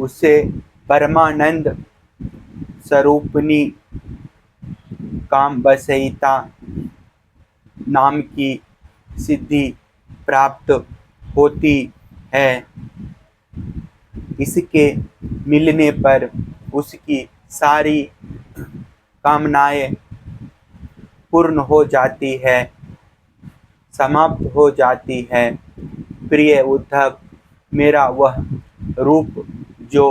उसे परमानंद स्वरूपिणी कामवशयिता नाम की सिद्धि प्राप्त होती है। इसके मिलने पर उसकी सारी कामनाएं पूर्ण हो जाती है, समाप्त हो जाती है। प्रिय उद्धव, मेरा वह रूप जो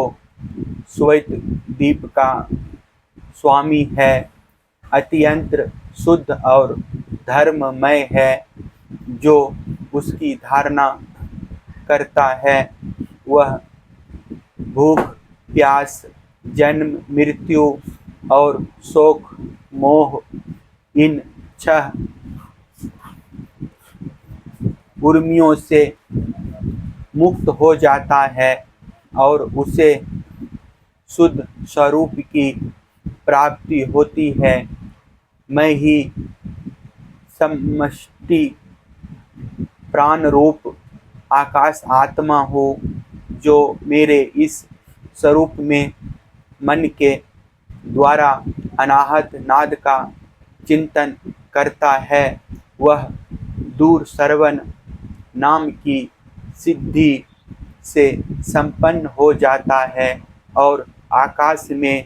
श्वेत दीप का स्वामी है, अत्यंत शुद्ध और धर्ममय है। जो उसकी धारणा करता है वह भूख प्यास, जन्म मृत्यु और शोक मोह, इन 6 उर्मियों से मुक्त हो जाता है और उसे शुद्ध स्वरूप की प्राप्ति होती है। मैं ही समष्टि प्राण रूप आकाश आत्मा हूँ, जो मेरे इस स्वरूप में मन के द्वारा अनाहत नाद का चिंतन करता है, वह दूर श्रवण नाम की सिद्धि से संपन्न हो जाता है और आकाश में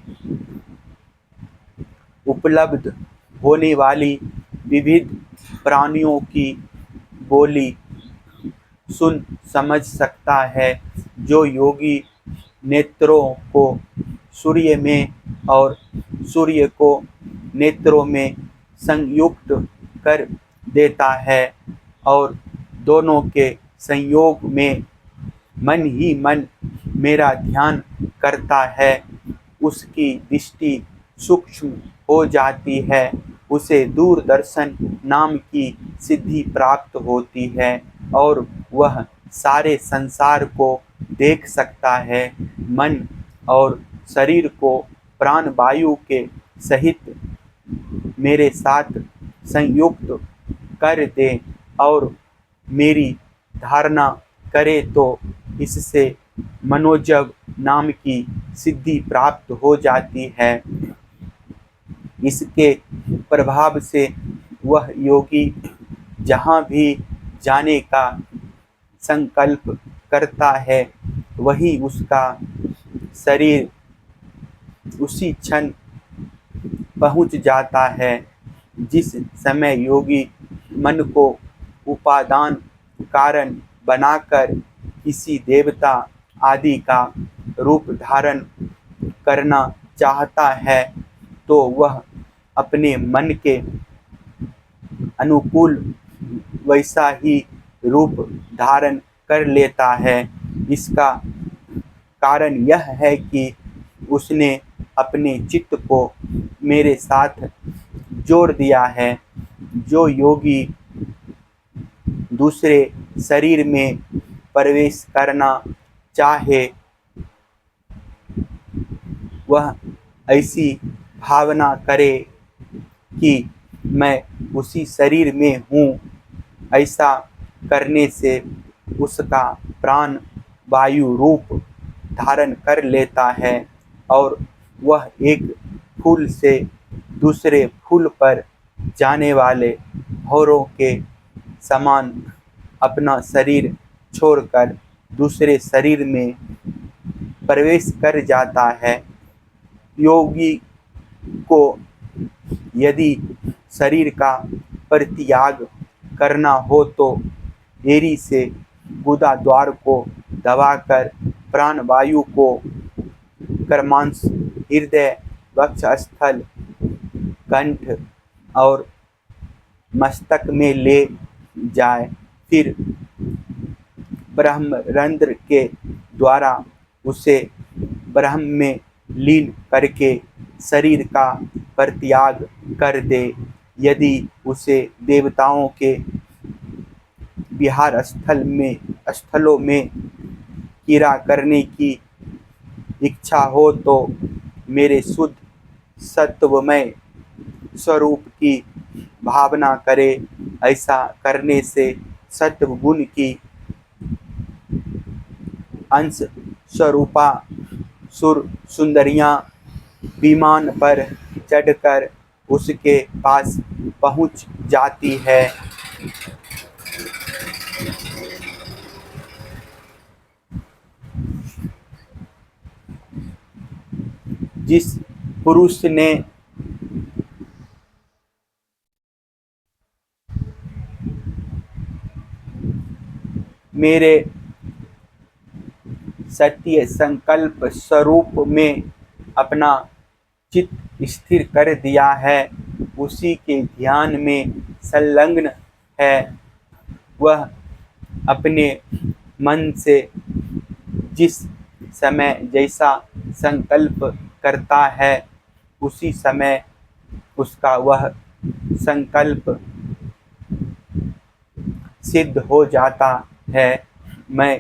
उपलब्ध होने वाली विविध प्राणियों की बोली सुन समझ सकता है। जो योगी नेत्रों को सूर्य में और सूर्य को नेत्रों में संयुक्त कर देता है और दोनों के संयोग में मन ही मन मेरा ध्यान करता है, उसकी दृष्टि सूक्ष्म हो जाती है, उसे दूरदर्शन नाम की सिद्धि प्राप्त होती है और वह सारे संसार को देख सकता है। मन और शरीर को प्राण वायु के सहित मेरे साथ संयुक्त कर दे और मेरी धारणा करे तो इससे मनोजव नाम की सिद्धि प्राप्त हो जाती है। इसके प्रभाव से वह योगी जहाँ भी जाने का संकल्प करता है, वही उसका शरीर उसी क्षण पहुँच जाता है। जिस समय योगी मन को उपादान कारण बनाकर किसी देवता आदि का रूप धारण करना चाहता है, तो वह अपने मन के अनुकूल वैसा ही रूप धारण कर लेता है। इसका कारण यह है कि उसने अपने चित्त को मेरे साथ जोड़ दिया है। जो योगी दूसरे शरीर में प्रवेश करना चाहे, वह ऐसी भावना करे कि मैं उसी शरीर में हूँ। ऐसा करने से उसका प्राण वायु रूप धारण कर लेता है और वह एक फूल से दूसरे फूल पर जाने वाले भौरों के समान अपना शरीर छोड़कर दूसरे शरीर में प्रवेश कर जाता है। योगी को यदि शरीर का परित्याग करना हो तो एड़ी से गुदा द्वार को दबाकर प्राण वायु को कर्मांश, हृदय, वक्षस्थल, कंठ और मस्तक में ले जाए, फिर ब्रह्मरंध्र के द्वारा उसे ब्रह्म में लीन करके शरीर का परित्याग कर दे। यदि उसे देवताओं के विहार स्थलों में क्रीड़ा करने की इच्छा हो तो मेरे शुद्ध सत्वमय स्वरूप की भावना करे। ऐसा करने से सत्व गुण की अंश स्वरूपा सुर सुंदरियां विमान पर चढ़कर उसके पास पहुंच जाती है। जिस पुरुष ने मेरे सत्य संकल्प स्वरूप में अपना चित्त स्थिर कर दिया है, उसी के ध्यान में संलग्न है, वह अपने मन से जिस समय जैसा संकल्प करता है, उसी समय उसका वह संकल्प सिद्ध हो जाता है। मैं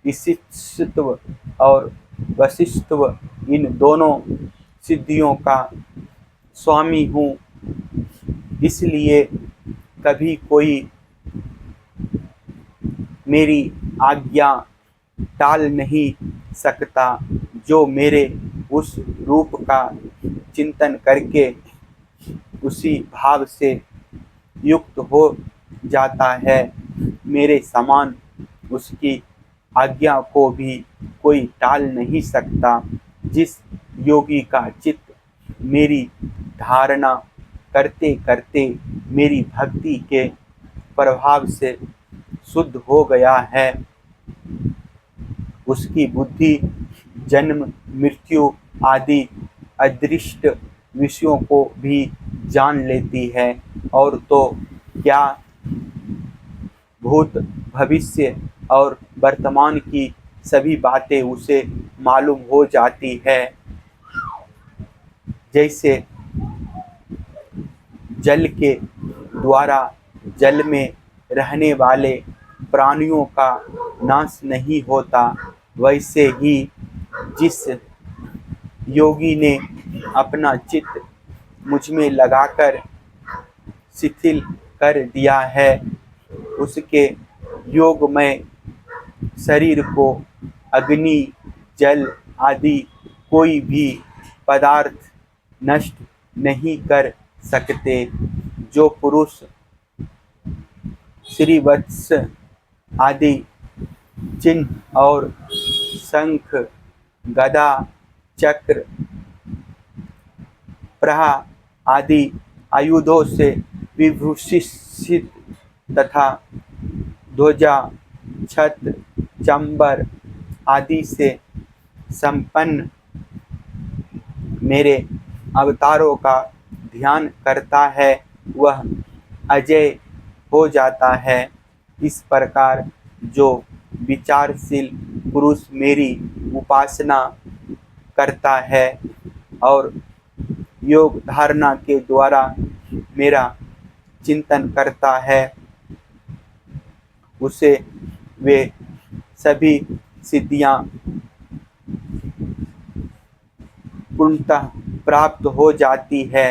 ईशित्व और वशिष्ठत्व इन दोनों सिद्धियों का स्वामी हूँ, इसलिए कभी कोई मेरी आज्ञा टाल नहीं सकता। जो मेरे उस रूप का चिंतन करके उसी भाव से युक्त हो जाता है, मेरे समान उसकी आज्ञा को भी कोई टाल नहीं सकता। जिस योगी का चित्त मेरी धारणा करते करते मेरी भक्ति के प्रभाव से शुद्ध हो गया है, उसकी बुद्धि जन्म मृत्यु आदि अदृष्ट विषयों को भी जान लेती है, और तो क्या भूत भविष्य और वर्तमान की सभी बातें उसे मालूम हो जाती है। जैसे जल के द्वारा जल में रहने वाले प्राणियों का नाश नहीं होता, वैसे ही जिस योगी ने अपना चित्त मुझ में लगाकर शिथिल कर दिया है, उसके योगमय शरीर को अग्नि जल आदि कोई भी पदार्थ नष्ट नहीं कर सकते। जो पुरुष श्रीवत्स आदि चिन्ह और शंख गदा चक्र प्रहा आदि आयुधों से विभूषित तथा ध्वजा छत्र चंबर आदि से संपन्न मेरे अवतारों का ध्यान करता है, वह अजय हो जाता है। इस प्रकार जो विचारशील पुरुष मेरी उपासना करता है और योग धारणा के द्वारा मेरा चिंतन करता है, उसे वे सभी सिद्धियां पूर्णतः प्राप्त हो जाती है,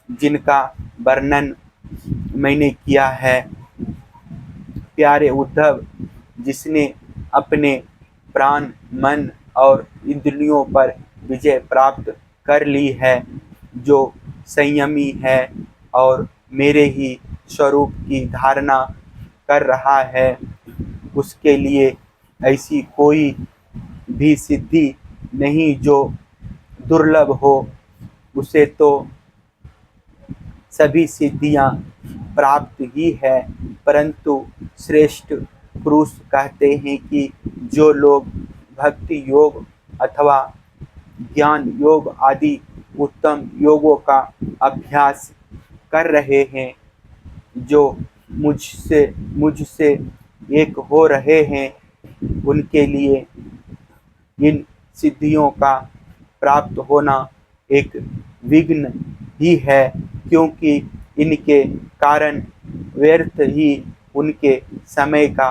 जिनका वर्णन मैंने किया है। प्यारे उद्धव, जिसने अपने प्राण मन और इंद्रियों पर विजय प्राप्त कर ली है, जो संयमी है और मेरे ही स्वरूप की धारणा कर रहा है, उसके लिए ऐसी कोई भी सिद्धि नहीं जो दुर्लभ हो। उसे तो सभी सिद्धियां प्राप्त ही है, परंतु श्रेष्ठ पुरुष कहते हैं कि जो लोग भक्ति योग अथवा ज्ञान योग आदि उत्तम योगों का अभ्यास कर रहे हैं, जो मुझसे एक हो रहे हैं, उनके लिए इन सिद्धियों का प्राप्त होना एक विघ्न ही है, क्योंकि इनके कारण व्यर्थ ही उनके समय का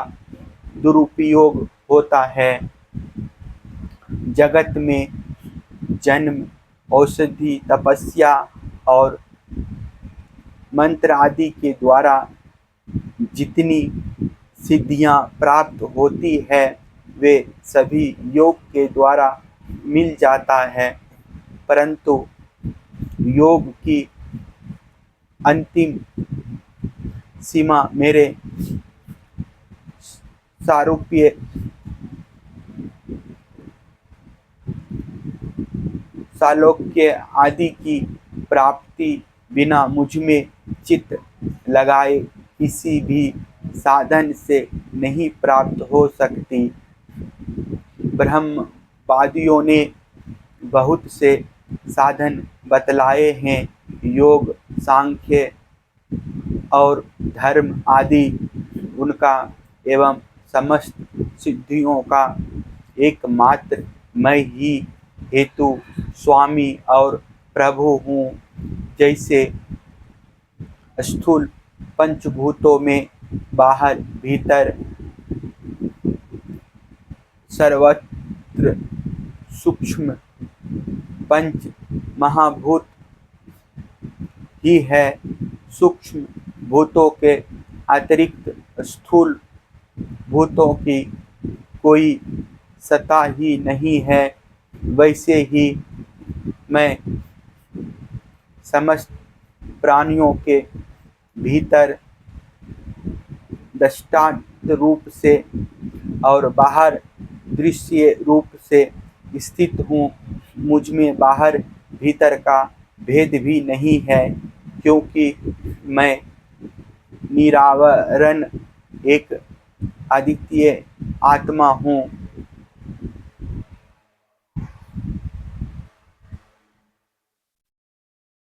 दुरुपयोग होता है। जगत में जन्म औषधि तपस्या और मंत्र आदि के द्वारा जितनी सिद्धियां प्राप्त होती है, वे सभी योग के द्वारा मिल जाता है, परंतु योग की अंतिम सीमा मेरे सारूप्य सालोक्य आदि की प्राप्ति बिना मुझमें चित्त लगाए किसी भी साधन से नहीं प्राप्त हो सकती। ब्रह्मवादियों ने बहुत से साधन बतलाए हैं, योग, सांख्य और धर्म आदि। उनका एवं समस्त सिद्धियों का एकमात्र मैं ही हेतु, स्वामी और प्रभु हूँ। जैसे स्थूल पंचभूतों में बाहर भीतर सर्वत्र सूक्ष्म पंच महाभूत ही है, सूक्ष्म भूतों के अतिरिक्त स्थूल भूतों की कोई सत्ता ही नहीं है, वैसे ही मैं समस्त प्राणियों के भीतर दृष्टांत रूप से और बाहर दृश्य रूप से स्थित हूँ। मुझ में बाहर भीतर का भेद भी नहीं है, क्योंकि मैं निरावरण एक अद्वितीय आत्मा हूँ।